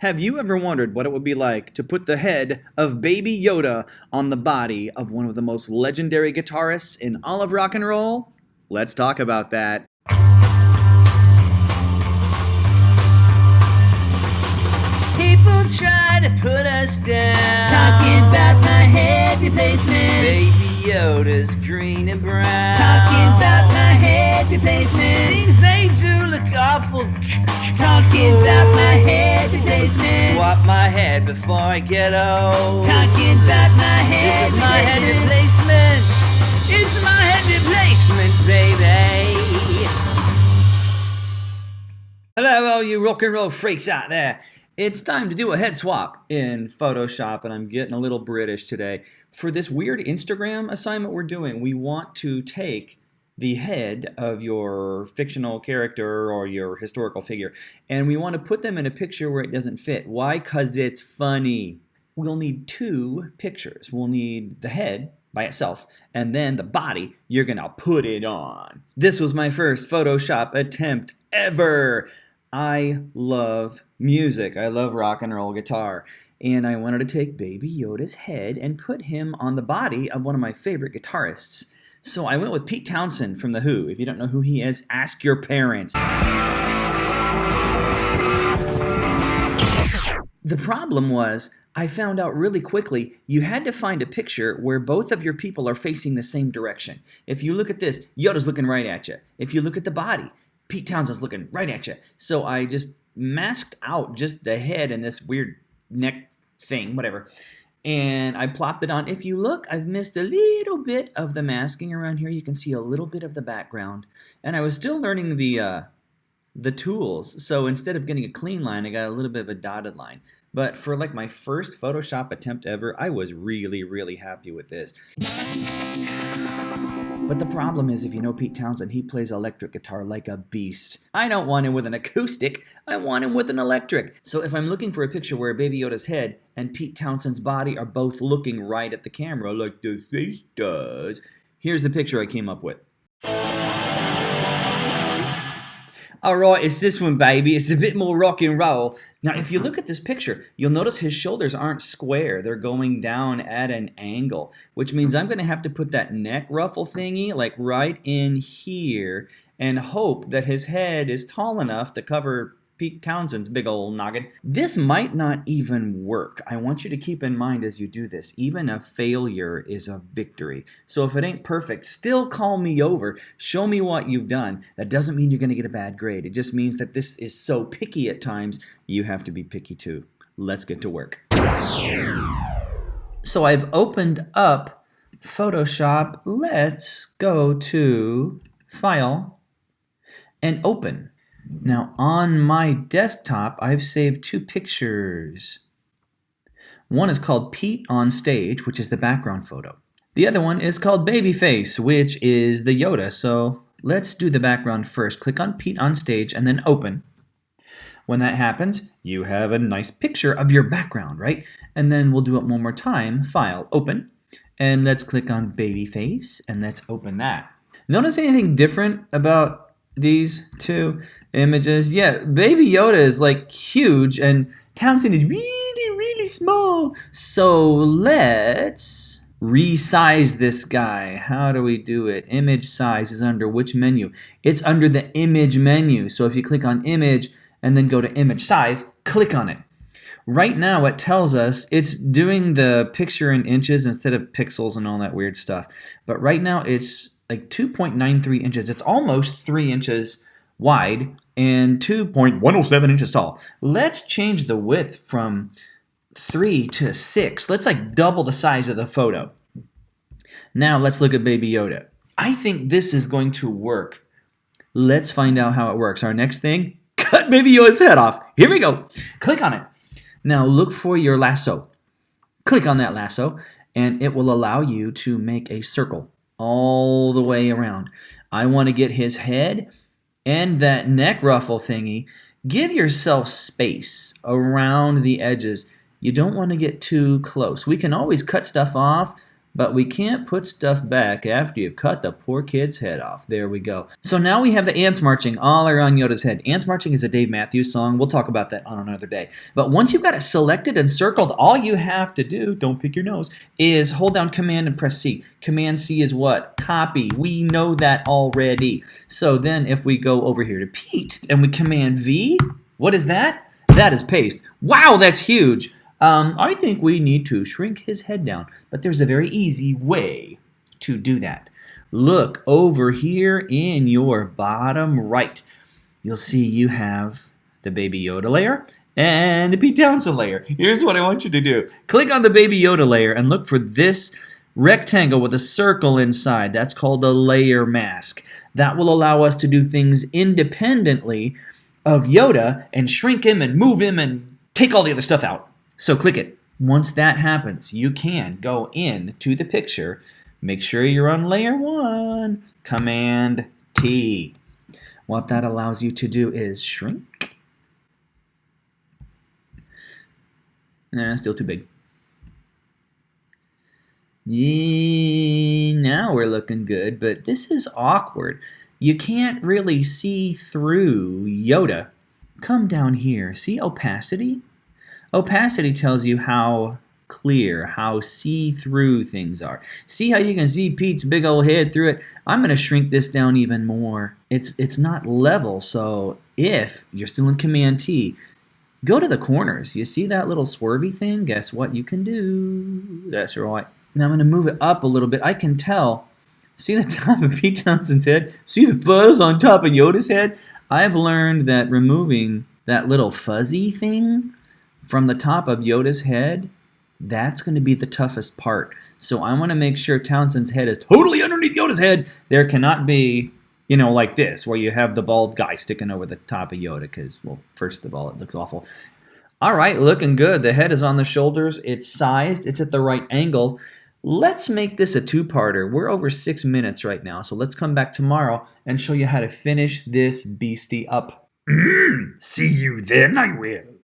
Have you ever wondered what it would be like to put the head of Baby Yoda on the body of one of the most legendary guitarists in all of rock and roll? Let's talk about that. People try to put us down, talking about my head replacement. Baby Yoda's green and brown, talking about my head replacement. Things they do look awful, talking about my head replacement. Swap my head before I get old, talking about my head. This is my head replacement. It's my head replacement, baby. Hello, all you rock and roll freaks out there. It's time to do a head swap in Photoshop, and I'm getting a little British today. For this weird Instagram assignment we're doing, we want to take the head of your fictional character or your historical figure, and we want to put them in a picture where it doesn't fit. Why? 'Cause it's funny. We'll need two pictures. We'll need the head by itself, and then the body you're gonna put it on. This was my first Photoshop attempt ever. I love music. I love rock and roll guitar. And I wanted to take Baby Yoda's head and put him on the body of one of my favorite guitarists. So I went with Pete Townshend from The Who. If you don't know who he is, ask your parents. The problem was, I found out really quickly, you had to find a picture where both of your people are facing the same direction. If you look at this, Yoda's looking right at you. If you look at the body, Pete Townshend's looking right at you. So I just masked out just the head and this weird neck thing, whatever. And I plopped it on. If you look, I've missed a little bit of the masking around here. You can see a little bit of the background. And I was still learning the tools. So instead of getting a clean line, I got a little bit of a dotted line. But for like my first Photoshop attempt ever, I was really, really happy with this. But the problem is, if you know Pete Townshend, he plays electric guitar like a beast. I don't want him with an acoustic, I want him with an electric. So if I'm looking for a picture where Baby Yoda's head and Pete Townshend's body are both looking right at the camera like the face does, here's the picture I came up with. Alright, it's this one, baby. It's a bit more rock and roll. Now, if you look at this picture, you'll notice his shoulders aren't square. They're going down at an angle, which means I'm going to have to put that neck ruffle thingy like right in here and hope that his head is tall enough to cover Pete Townshend's big old noggin. This might not even work. I want you to keep in mind as you do this, even a failure is a victory. So if it ain't perfect, still call me over. Show me what you've done. That doesn't mean you're going to get a bad grade. It just means that this is so picky at times, you have to be picky too. Let's get to work. So I've opened up Photoshop. Let's go to File and Open. Now, on my desktop, I've saved two pictures. One is called Pete on Stage, which is the background photo. The other one is called Babyface, which is the Yoda. So let's do the background first. Click on Pete on Stage and then Open. When that happens, you have a nice picture of your background, right? And then we'll do it one more time. File, Open. And let's click on Babyface and let's open that. Notice anything different about these two images? Yeah, Baby Yoda is like huge and Townshend is really, really small. So let's resize this guy. How do we do it? Image size is under which menu? It's under the image menu. So if you click on image and then go to image size, click on it. Right now it tells us it's doing the picture in inches instead of pixels and all that weird stuff. But right now it's like 2.93 inches. It's almost 3 inches wide and 2.107 inches tall. Let's change the width from 3 to 6. Let's like double the size of the photo. Now let's look at Baby Yoda. I think this is going to work. Let's find out how it works. Our next thing, cut Baby Yoda's head off. Here we go. Click on it. Now look for your lasso. Click on that lasso and it will allow you to make a circle all the way around. I want to get his head and that neck ruffle thingy. Give yourself space around the edges. You don't want to get too close. We can always cut stuff off, But we can't put stuff back after you've cut the poor kid's head off. There we go. So now we have the ants marching all around Yoda's head. Ants marching is a Dave Matthews song. We'll talk about that on another day. But once you've got it selected and circled, all you have to do, don't pick your nose, is hold down Command and press C. Command C is what? Copy. We know that already. So then if we go over here to Pete and we Command V, what is that? That is paste. Wow, that's huge. I think we need to shrink his head down, but there's a very easy way to do that. Look over here in your bottom right. You'll see you have the Baby Yoda layer and the Pete Townsend layer. Here's what I want you to do. Click on the Baby Yoda layer and look for this rectangle with a circle inside. That's called a layer mask. That will allow us to do things independently of Yoda and shrink him and move him and take all the other stuff out. So click it. Once that happens, you can go into the picture. Make sure you're on layer 1. Command T. What that allows you to do is shrink. Nah, still too big. Now we're looking good, but this is awkward. You can't really see through Yoda. Come down here. See opacity? Opacity tells you how clear, how see-through things are. See how you can see Pete's big old head through it? I'm going to shrink this down even more. It's not level, so if you're still in Command T, go to the corners. You see that little swervy thing? Guess what you can do? That's right. Now I'm going to move it up a little bit. I can tell. See the top of Pete Townsend's head? See the fuzz on top of Yoda's head? I've learned that removing that little fuzzy thing from the top of Yoda's head, that's going to be the toughest part. So I want to make sure Townsend's head is totally underneath Yoda's head. There cannot be, like this, where you have the bald guy sticking over the top of Yoda, because, well, first of all, it looks awful. All right, looking good. The head is on the shoulders. It's sized. It's at the right angle. Let's make this a two-parter. We're over 6 minutes right now, so let's come back tomorrow and show you how to finish this beastie up. See you then, I will.